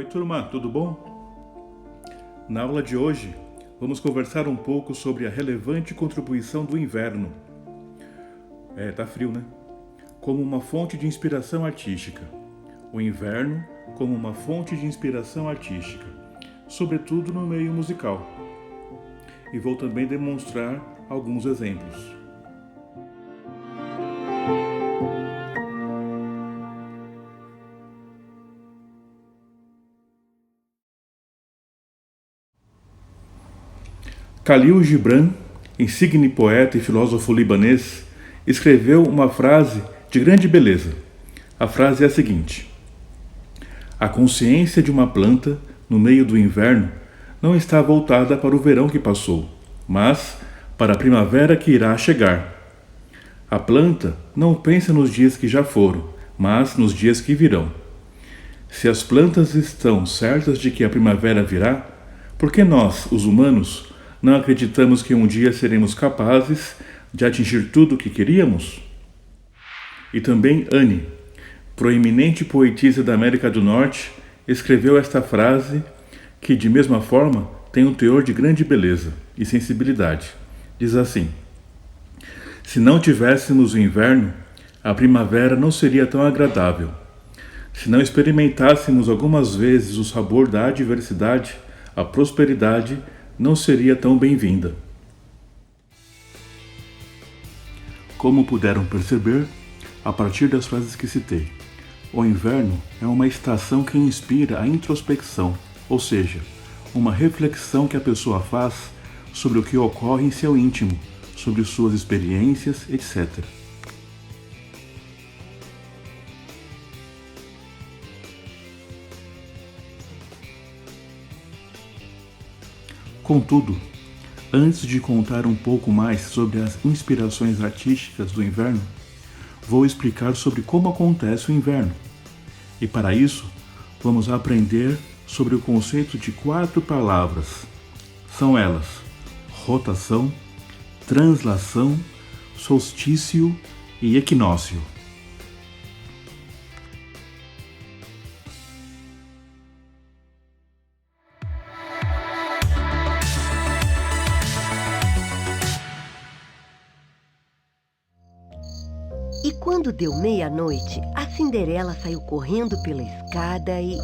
turma, tudo bom? Na aula de hoje, vamos conversar um pouco sobre a relevante contribuição do inverno. Tá frio, né? Como uma fonte de inspiração artística. O inverno como uma fonte de inspiração artística, sobretudo no meio musical. E vou também demonstrar alguns exemplos. Khalil Gibran, insigne poeta e filósofo libanês, escreveu uma frase de grande beleza. A frase é a seguinte: a consciência de uma planta, no meio do inverno, não está voltada para o verão que passou, mas para a primavera que irá chegar. A planta não pensa nos dias que já foram, mas nos dias que virão. Se as plantas estão certas de que a primavera virá, por que nós, os humanos, não acreditamos que um dia seremos capazes de atingir tudo o que queríamos? E também Anne, proeminente poetisa da América do Norte, escreveu esta frase que, de mesma forma, tem um teor de grande beleza e sensibilidade. Diz assim: se não tivéssemos o inverno, a primavera não seria tão agradável. Se não experimentássemos algumas vezes o sabor da adversidade, a prosperidade não seria tão bem-vinda. Como puderam perceber, a partir das frases que citei, o inverno é uma estação que inspira a introspecção, ou seja, uma reflexão que a pessoa faz sobre o que ocorre em seu íntimo, sobre suas experiências, etc. Contudo, antes de contar um pouco mais sobre as inspirações artísticas do inverno, vou explicar sobre como acontece o inverno. E para isso, vamos aprender sobre o conceito de 4 palavras. São elas: rotação, translação, solstício e equinócio. E quando deu meia-noite, a Cinderela saiu correndo pela escada e...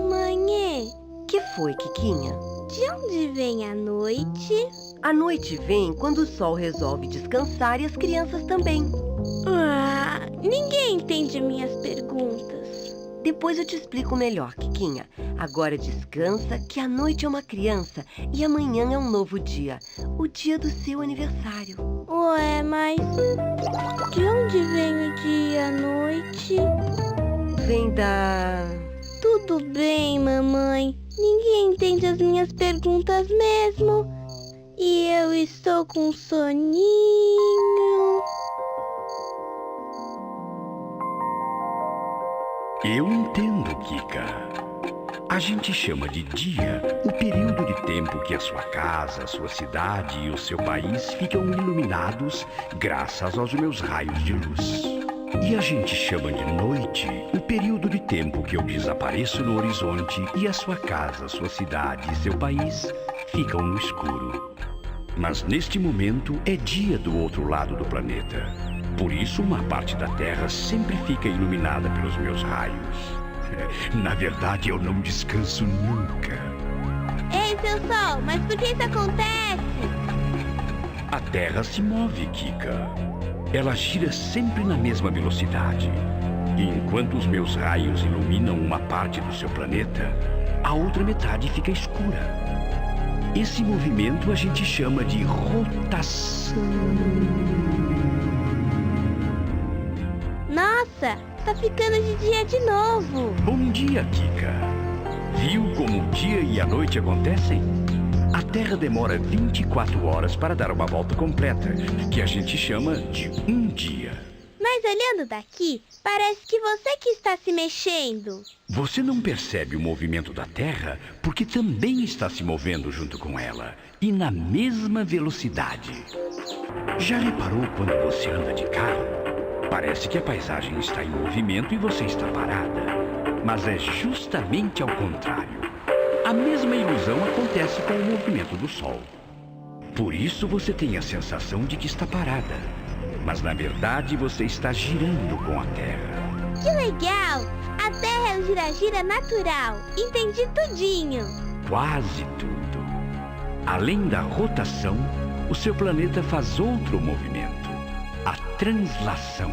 Mãe, Que foi, Kikinha? de onde vem a noite? A noite vem quando o sol resolve descansar e as crianças também. Ninguém entende minhas perguntas. Depois eu te explico melhor, Kikinha. Agora descansa, que a noite é uma criança e amanhã é um novo dia. O dia do seu aniversário. Ué, mas de onde vem o dia e a noite? Vem da... Tudo bem, mamãe. Ninguém entende as minhas perguntas mesmo. E eu estou com soninho. Eu entendo, Kika. A gente chama de dia o período de tempo que a sua casa, a sua cidade e o seu país ficam iluminados graças aos meus raios de luz. E a gente chama de noite o período de tempo que eu desapareço no horizonte e a sua casa, sua cidade e seu país ficam no escuro. Mas neste momento é dia do outro lado do planeta. Por isso, uma parte da Terra sempre fica iluminada pelos meus raios. Na verdade, eu não descanso nunca. Ei, seu sol, mas por que isso acontece? A Terra se move, Kika. Ela gira sempre na mesma velocidade. E enquanto os meus raios iluminam uma parte do seu planeta, a outra metade fica escura. Esse movimento a gente chama de rotação. Nossa, tá ficando de dia de novo. Bom dia, Kika. Viu como o dia e a noite acontecem? A Terra demora 24 horas para dar uma volta completa, que a gente chama de um dia. Mas olhando daqui, parece que você que está se mexendo. Você não percebe o movimento da Terra porque também está se movendo junto com ela e na mesma velocidade. Já reparou quando você anda de carro? Parece que a paisagem está em movimento e você está parada. Mas é justamente ao contrário. A mesma ilusão acontece com o movimento do Sol. Por isso você tem a sensação de que está parada. Mas na verdade você está girando com a Terra. Que legal! A Terra é um gira-gira natural. Entendi tudinho. Quase tudo. Além da rotação, o seu planeta faz outro movimento. A translação.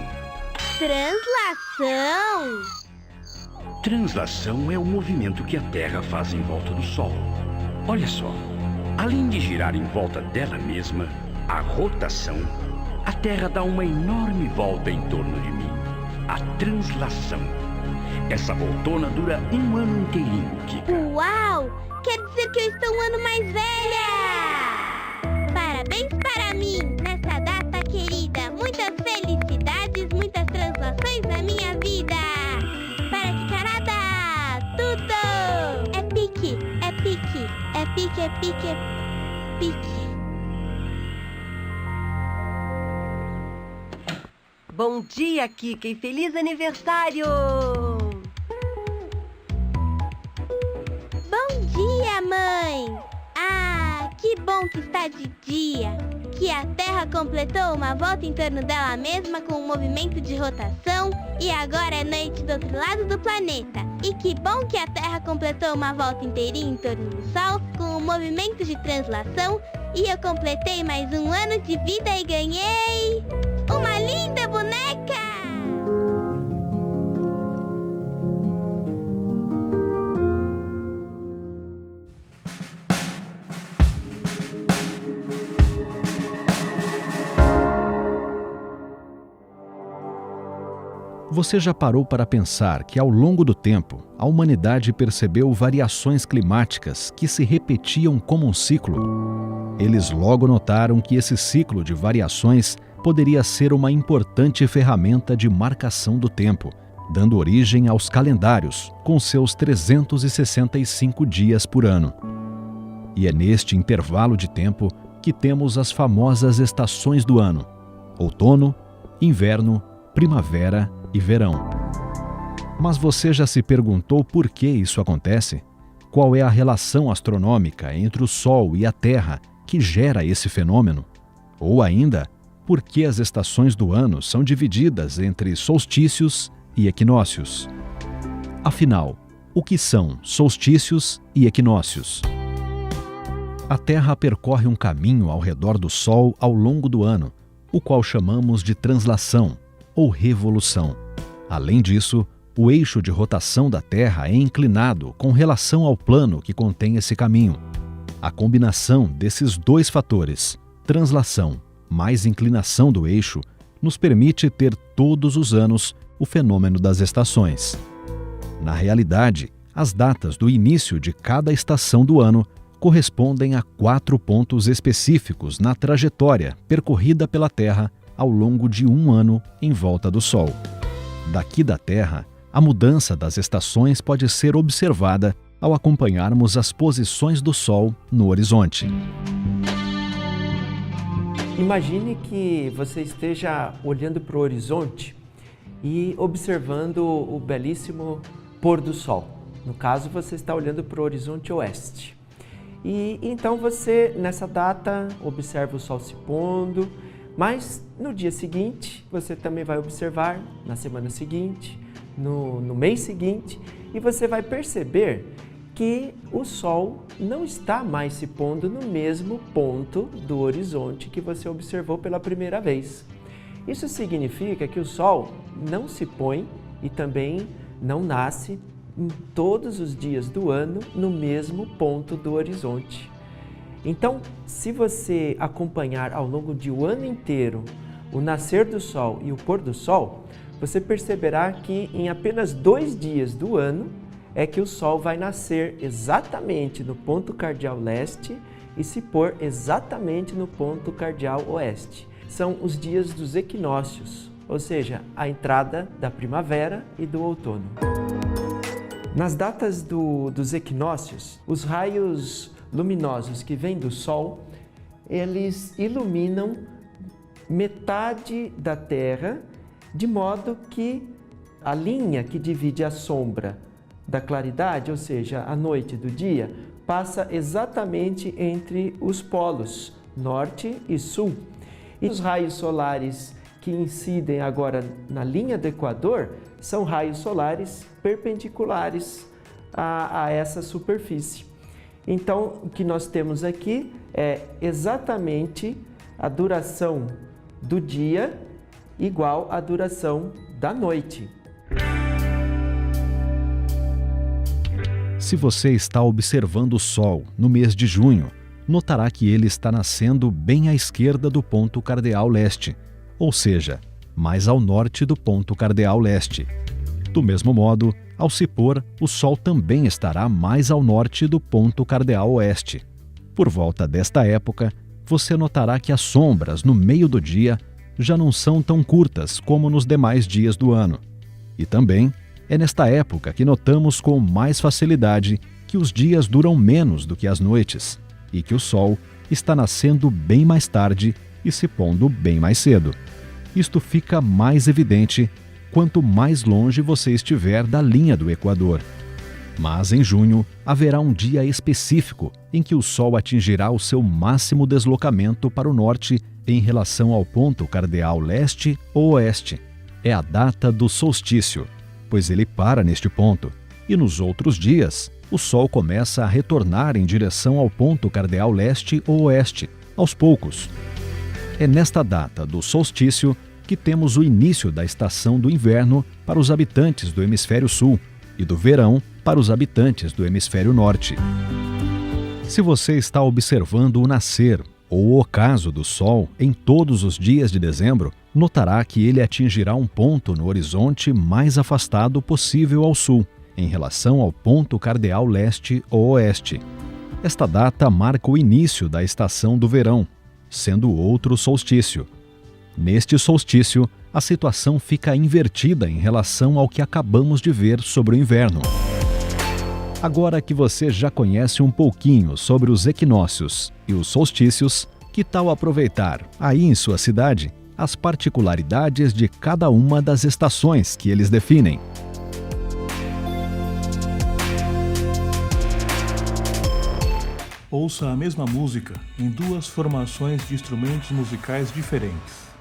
Translação? Translação é o movimento que a Terra faz em volta do Sol. Olha só, além de girar em volta dela mesma, a rotação, a Terra dá uma enorme volta em torno de mim. A translação. Essa voltona dura um ano inteirinho, Kika. Uau! Quer dizer que eu estou um ano mais velha! Parabéns para mim, nessa data querida. Muitas felicidades, muitas translações na minha vida. Para Kikarada, tudo! É pique, é pique, é pique, é pique, é pique. Bom dia, Kika, e feliz aniversário! Bom dia, mãe! Ah, que bom que está de dia! Que a Terra completou uma volta em torno dela mesma com um movimento de rotação e agora é noite do outro lado do planeta. E que bom que a Terra completou uma volta inteirinha em torno do Sol com um movimento de translação e eu completei mais um ano de vida e ganhei uma linda boneca! Você já parou para pensar que ao longo do tempo, a humanidade percebeu variações climáticas que se repetiam como um ciclo? Eles logo notaram que esse ciclo de variações poderia ser uma importante ferramenta de marcação do tempo, dando origem aos calendários, com seus 365 dias por ano. E é neste intervalo de tempo que temos as famosas estações do ano: outono, inverno, primavera e verão. Mas você já se perguntou por que isso acontece? Qual é a relação astronômica entre o Sol e a Terra que gera esse fenômeno? Ou ainda, por que as estações do ano são divididas entre solstícios e equinócios? Afinal, o que são solstícios e equinócios? A Terra percorre um caminho ao redor do Sol ao longo do ano, o qual chamamos de translação ou revolução. Além disso, o eixo de rotação da Terra é inclinado com relação ao plano que contém esse caminho. A combinação desses dois fatores, translação mais inclinação do eixo, nos permite ter todos os anos o fenômeno das estações. Na realidade, as datas do início de cada estação do ano correspondem a 4 pontos específicos na trajetória percorrida pela Terra ao longo de um ano em volta do Sol. Daqui da Terra, a mudança das estações pode ser observada ao acompanharmos as posições do Sol no horizonte. Imagine que você esteja olhando para o horizonte e observando o belíssimo pôr do sol. No caso, você está olhando para o horizonte oeste. E então você, nessa data, observa o sol se pondo, mas no dia seguinte, você também vai observar, na semana seguinte, no mês seguinte, e você vai perceber que o Sol não está mais se pondo no mesmo ponto do horizonte que você observou pela primeira vez. Isso significa que o Sol não se põe e também não nasce em todos os dias do ano no mesmo ponto do horizonte. Então, se você acompanhar ao longo de um ano inteiro o nascer do Sol e o pôr do Sol, você perceberá que em apenas 2 dias do ano é que o Sol vai nascer exatamente no ponto cardial leste e se pôr exatamente no ponto cardial oeste. São os dias dos equinócios, ou seja, a entrada da primavera e do outono. Nas datas dos equinócios, os raios luminosos que vêm do Sol, eles iluminam metade da Terra de modo que a linha que divide a sombra da claridade, ou seja, a noite do dia, passa exatamente entre os polos norte e sul. E os raios solares que incidem agora na linha do Equador são raios solares perpendiculares a essa superfície. Então, o que nós temos aqui é exatamente a duração do dia igual à duração da noite. Se você está observando o Sol no mês de junho, notará que ele está nascendo bem à esquerda do ponto cardeal leste, ou seja, mais ao norte do ponto cardeal leste. Do mesmo modo, ao se pôr, o Sol também estará mais ao norte do ponto cardeal oeste. Por volta desta época, você notará que as sombras no meio do dia já não são tão curtas como nos demais dias do ano. E também é nesta época que notamos com mais facilidade que os dias duram menos do que as noites e que o Sol está nascendo bem mais tarde e se pondo bem mais cedo. Isto fica mais evidente quanto mais longe você estiver da linha do Equador. Mas em junho haverá um dia específico em que o Sol atingirá o seu máximo deslocamento para o norte em relação ao ponto cardeal leste ou oeste. É a data do solstício, pois ele para neste ponto, e nos outros dias o Sol começa a retornar em direção ao ponto cardeal leste ou oeste, aos poucos. É nesta data do solstício que temos o início da estação do inverno para os habitantes do hemisfério sul e do verão para os habitantes do hemisfério norte. Se você está observando o nascer ou o ocaso do Sol em todos os dias de dezembro, notará que ele atingirá um ponto no horizonte mais afastado possível ao sul, em relação ao ponto cardeal leste ou oeste. Esta data marca o início da estação do verão, sendo outro solstício. Neste solstício, a situação fica invertida em relação ao que acabamos de ver sobre o inverno. Agora que você já conhece um pouquinho sobre os equinócios e os solstícios, que tal aproveitar, aí em sua cidade, as particularidades de cada uma das estações que eles definem? Ouça a mesma música em duas formações de instrumentos musicais diferentes.